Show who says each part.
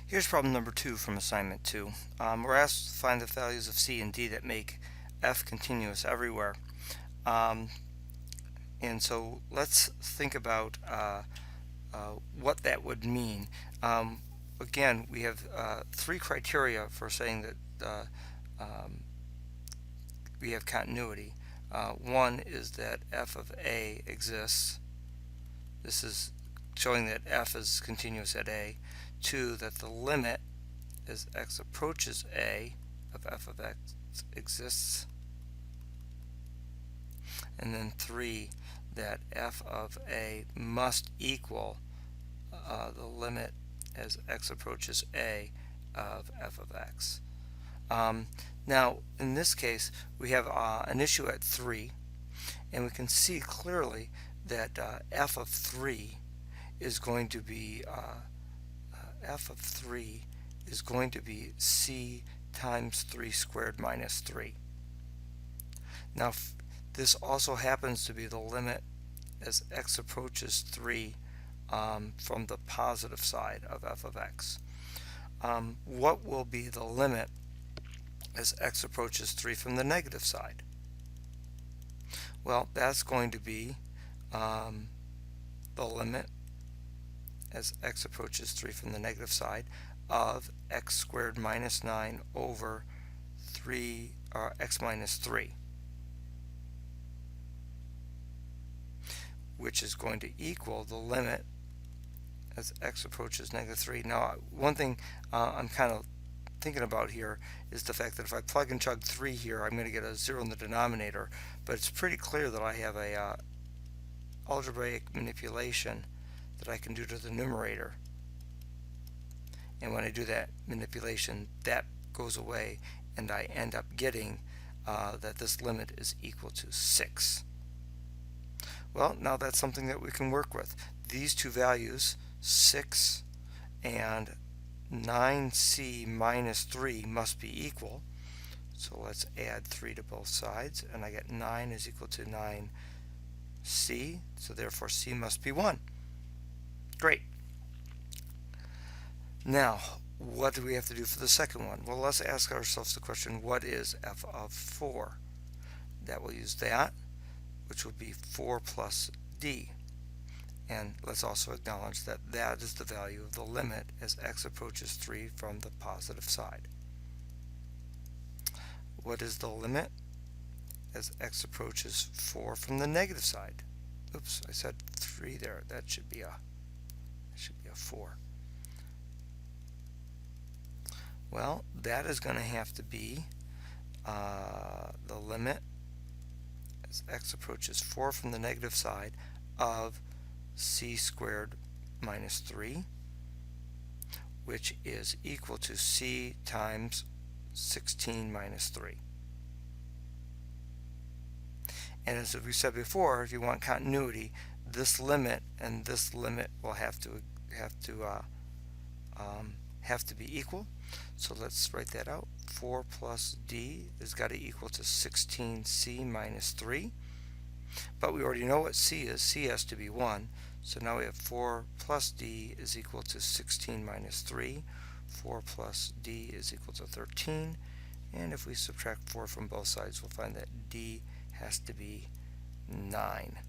Speaker 1: Here's problem number 2 from assignment 2. We're asked to find the values of C and D that make F continuous everywhere. And so let's think about what that would mean. Again, we have three criteria for saying that we have continuity. One is that f of A exists. This is showing that f is continuous at A. 2, that the limit as x approaches A of f of x exists. And then 3, that f of A must equal the limit as x approaches A of f of x. Now, in this case, we have an issue at 3, and we can see clearly that f of 3 is going to be c times 3 squared minus 3. Now, this also happens to be the limit as x approaches 3 from the positive side of f of x. What will be the limit as x approaches 3 from the negative side? Well, that's going to be the limit as x approaches 3 from the negative side of x squared minus 9 over 3 x minus 3, which is going to equal the limit as x approaches negative 3. Now, one thing I'm kind of thinking about here is the fact that if I plug and chug 3 here, I'm going to get a 0 in the denominator, but it's pretty clear that I have a algebraic manipulation that I can do to the numerator, and when I do that manipulation, that goes away, and I end up getting that this limit is equal to 6. Well, now that's something that we can work with. These two values, 6 and 9c minus 3, must be equal. So let's add 3 to both sides, and I get 9 is equal to 9c, so therefore c must be 1. Great. Now, what do we have to do for the second one? Well, let's ask ourselves the question, what is f of 4? That will use that, which will be 4 plus d. And let's also acknowledge that that is the value of the limit as x approaches 3 from the positive side. What is the limit as x approaches 4 from the negative side? Oops, I said 3 there. That should be a 4. Well, that is going to have to be the limit as x approaches 4 from the negative side of c squared minus 3, which is equal to c times 16 minus 3. And as we said before, if you want continuity, this limit and this limit will have to be equal. So let's write that out. 4 plus d has got to equal to 16c minus 3. But we already know what c is. C has to be 1. So now we have 4 plus d is equal to 16 minus 3. 4 plus d is equal to 13. And if we subtract 4 from both sides, we'll find that d has to be 9.